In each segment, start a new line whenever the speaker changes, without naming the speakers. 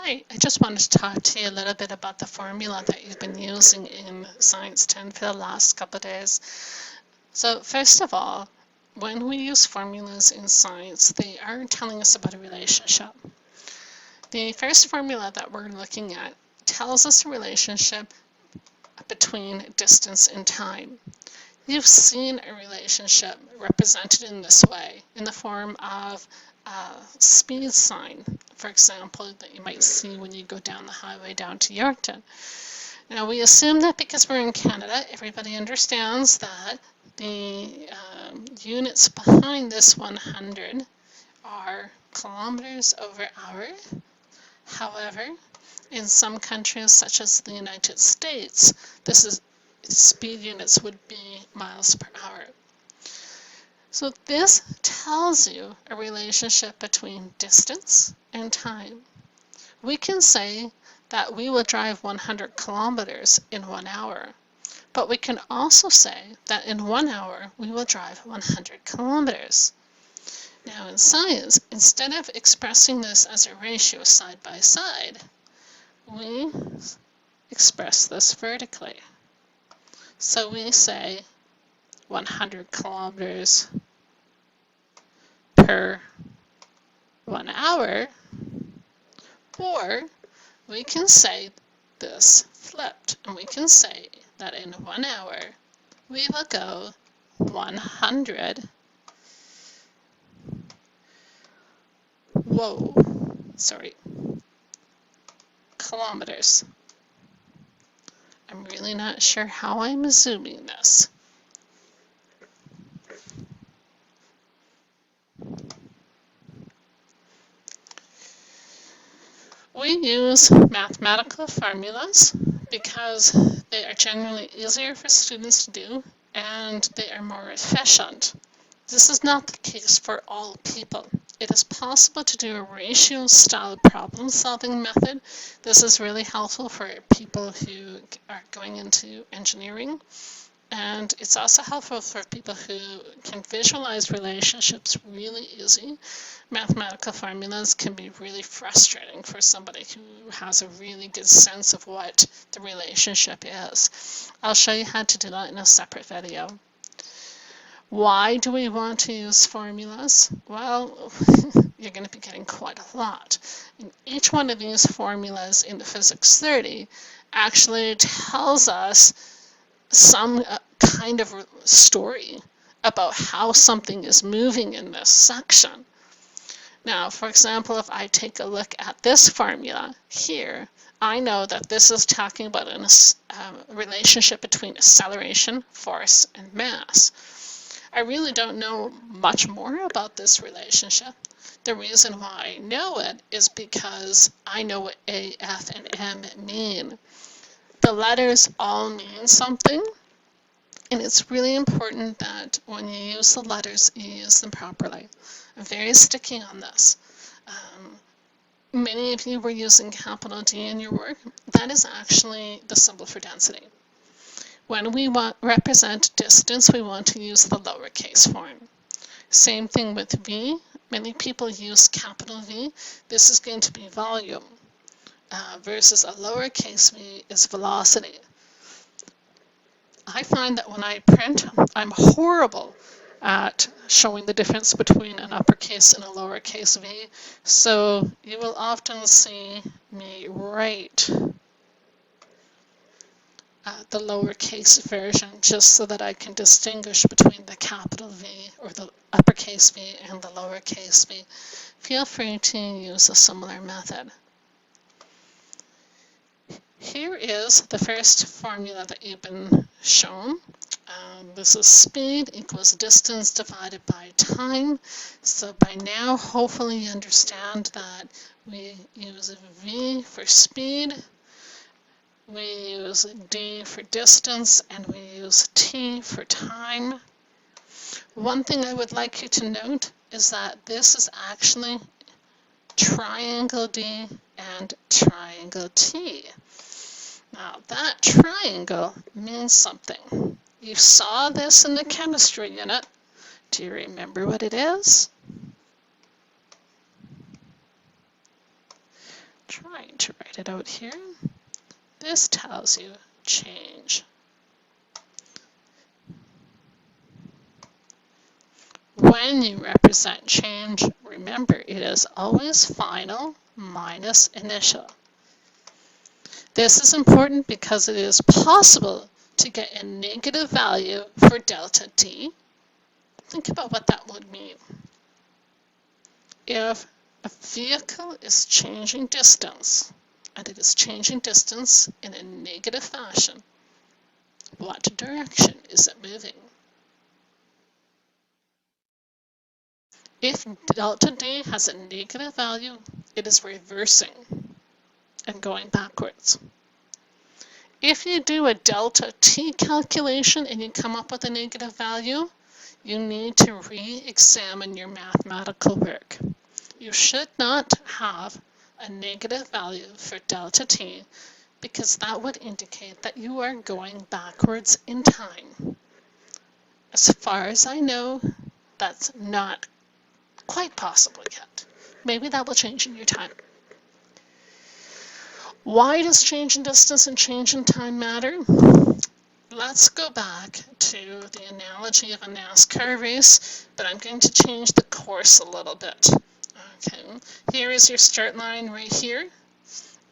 Hi, I just wanted to talk to you a little bit about the formula that you've been using in Science 10 for the last couple of days. So first of all, when we use formulas in science, they are telling us about a relationship. The first formula that we're looking at tells us a relationship between distance and time. You've seen a relationship represented in this way, in the form of a speed sign, for example, that you might see when you go down the highway down to Yorkton. Now, we assume that because we're in Canada, everybody understands that the units behind this 100 are kilometers over hour. However, in some countries, such as the United States, this is speed units would be miles per hour. So this tells you a relationship between distance and time. We can say that we will drive 100 kilometers in 1 hour, but we can also say that in 1 hour we will drive 100 kilometers. Now in science, instead of expressing this as a ratio side by side, we express this vertically. So we say 100 kilometers per 1 hour, or we can say this flipped, and we can say that in 1 hour we will go 100 kilometers. I'm really not sure how I'm assuming this. We use mathematical formulas because they are generally easier for students to do and they are more efficient. This is not the case for all people. It is possible to do a ratio style problem solving method. This is really helpful for people who are going into engineering. And it's also helpful for people who can visualize relationships really easy. Mathematical formulas can be really frustrating for somebody who has a really good sense of what the relationship is. I'll show you how to do that in a separate video. Why do we want to use formulas? Well, you're going to be getting quite a lot. And each one of these formulas in the Physics 30 actually tells us some kind of story about how something is moving in this section. Now, for example, if I take a look at this formula here, I know that this is talking about a relationship between acceleration, force, and mass. I really don't know much more about this relationship. The reason why I know it is because I know what A, F, and M mean. The letters all mean something, and it's really important that when you use the letters, you use them properly. I'm very sticky on this. Many of you were using capital D in your work. That is actually the symbol for density. When we represent distance, we want to use the lowercase form. Same thing with V. Many people use capital V. This is going to be volume versus a lowercase v is velocity. I find that when I print, I'm horrible at showing the difference between an uppercase and a lowercase v. So you will often see me write the lowercase version just so that I can distinguish between the capital V or the uppercase V and the lowercase v. Feel free to use a similar method. Here is the first formula that you've been shown. This is speed equals distance divided by time. So by now, hopefully you understand that we use V for speed, we use D for distance, and we use T for time. One thing I would like you to note is that this is actually triangle D and triangle T. Now that triangle means something. You saw this in the chemistry unit. Do you remember what it is? trying to write it out here. This tells you change. When you represent change, remember it is always final minus initial. This is important because it is possible to get a negative value for delta t. Think about what that would mean. If a vehicle is changing distance, and it is changing distance in a negative fashion, what direction is it moving? If delta d has a negative value, it is reversing and going backwards. If you do a delta t calculation and you come up with a negative value, you need to re-examine your mathematical work. You should not have a negative value for delta t because that would indicate that you are going backwards in time. As far as I know, that's not quite possible yet. Maybe that will change in your time. Why does change in distance and change in time matter? Let's go back to the analogy of a NASCAR race, but I'm going to change the course a little bit. Okay, here is your start line right here,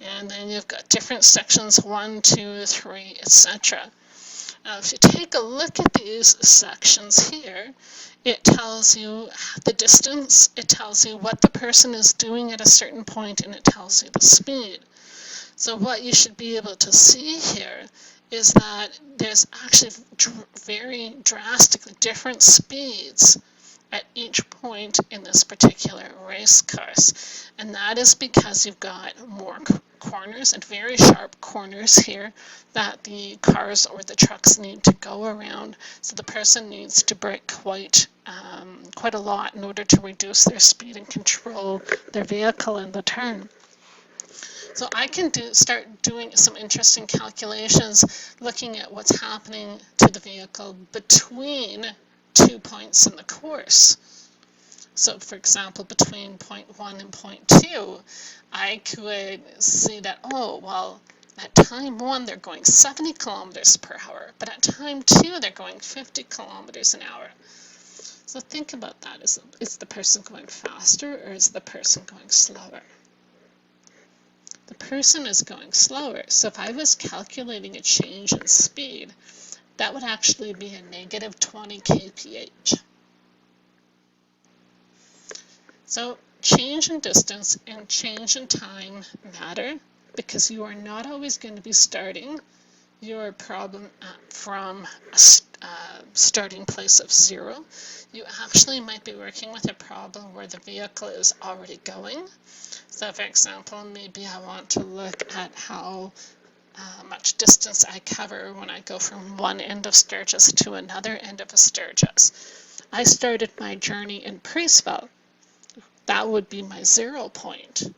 and then you've got different sections 1, 2, 3, etc. Now, if you take a look at these sections here, it tells you the distance, it tells you what the person is doing at a certain point, and it tells you the speed. So what you should be able to see here is that there's actually very drastically different speeds at each point in this particular race course. And that is because you've got more corners and very sharp corners here that the cars or the trucks need to go around. So the person needs to brake quite a lot in order to reduce their speed and control their vehicle in the turn. So I can start doing some interesting calculations looking at what's happening to the vehicle between 2 points in the course. So for example, between point 1 and point 2, I could see that, oh, well, at time 1 they're going 70 kilometers per hour, but at time 2 they're going 50 kilometers an hour. So think about that. Is the person going faster or is the person going slower? The person is going slower. So if I was calculating a change in speed, that would actually be a negative 20 kph. So change in distance and change in time matter because you are not always going to be starting your problem from a starting place of 0. You actually might be working with a problem where the vehicle is already going. So for example, maybe I want to look at how much distance I cover when I go from one end of Sturgis to another end of a Sturgis. I started my journey in Preeceville. That would be my 0 point.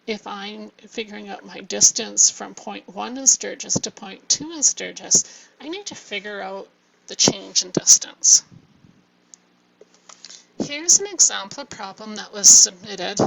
If I'm figuring out my distance from point 1 in Sturgis to point 2 in Sturgis, I need to figure out the change in distance. Here's an example problem that was submitted.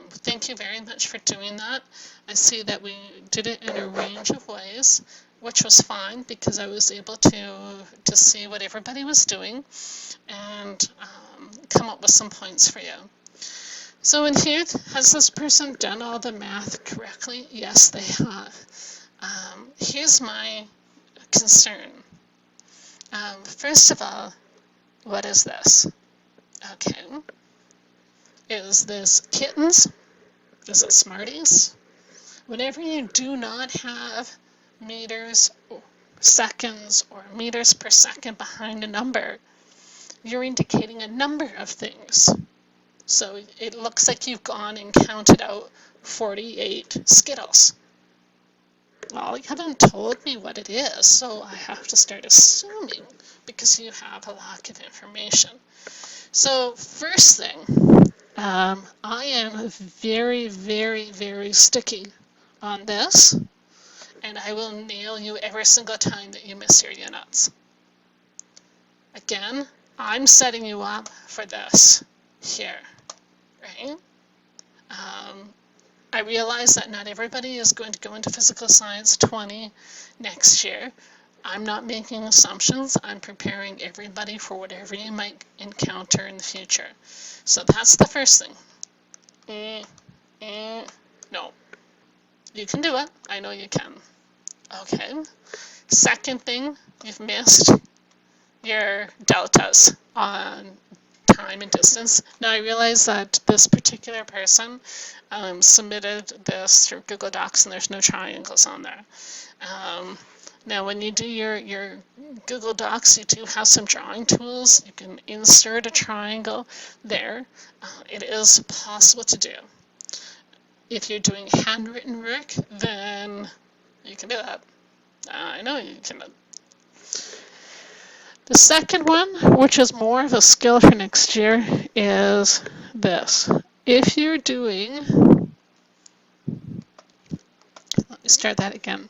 Thank you very much for doing that. I see that we did it in a range of ways, which was fine because I was able to see what everybody was doing and come up with some points for you. So in here, has this person done all the math correctly? Yes, they have. Here's my concern. First of all, what is this? Okay. Is this kittens? Is it Smarties? Whenever you do not have meters or seconds or meters per second behind a number, you're indicating a number of things. So it looks like you've gone and counted out 48 Skittles. Well, you haven't told me what it is, so I have to start assuming because you have a lack of information. So first thing, I am very, very, very sticky on this, and I will nail you every single time that you miss your units. Again, I'm setting you up for this here, right? I realize that not everybody is going to go into Physical Science 20 next year. I'm not making assumptions. I'm preparing everybody for whatever you might encounter in the future. So that's the first thing. No. You can do it. I know you can. Okay. Second thing, you've missed your deltas on time and distance. Now I realize that this particular person submitted this through Google Docs and there's no triangles on there. Now when you do your Google Docs, you do have some drawing tools. You can insert a triangle there. It is possible to do. If you're doing handwritten work, then you can do that. I know you can. The second one, which is more of a skill for next year, is this. If you're doing, let me start that again.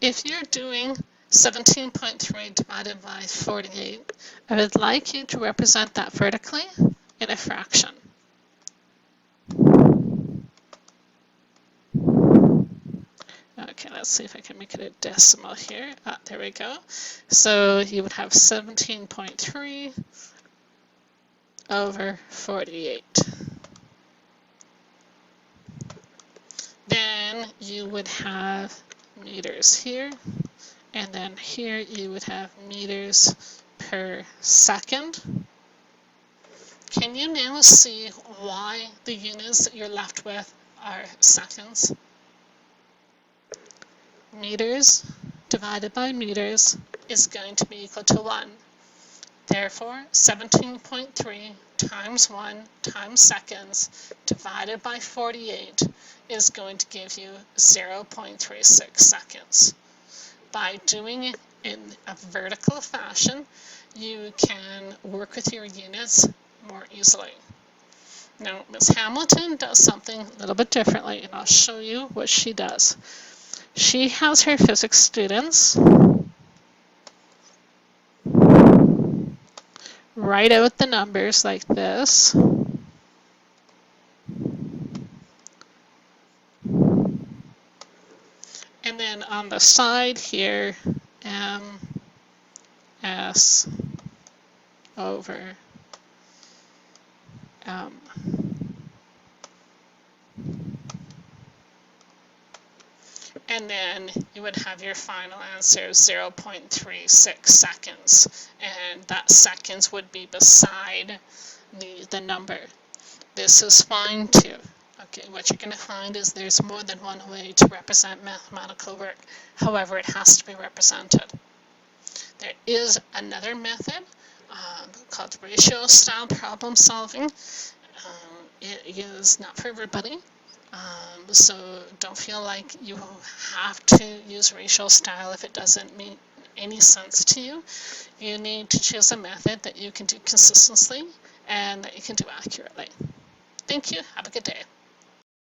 If you're doing 17.3 divided by 48, I would like you to represent that vertically in a fraction. Okay, let's see if I can make it a decimal here. There we go. So you would have 17.3 over 48. Then you would have meters here, and then here you would have meters per second. Can you now see why the units that you're left with are seconds? Meters divided by meters is going to be equal to 1. Therefore, 17.3 times 1 times seconds divided by 48 is going to give you 0.36 seconds. By doing it in a vertical fashion, you can work with your units more easily. Now, Ms. Hamilton does something a little bit differently, and I'll show you what she does. She has her physics students write out the numbers like this. And then on the side here, MS over and then you would have your final answer of 0.36 seconds, and that seconds would be beside the number. This is fine too. Okay, what you're going to find is there's more than one way to represent mathematical work. However, it has to be represented. There is another method called ratio style problem solving. It is not for everybody. So don't feel like you have to use ratio style if it doesn't make any sense to you. You need to choose a method that you can do consistently and that you can do accurately. Thank you. Have a good day.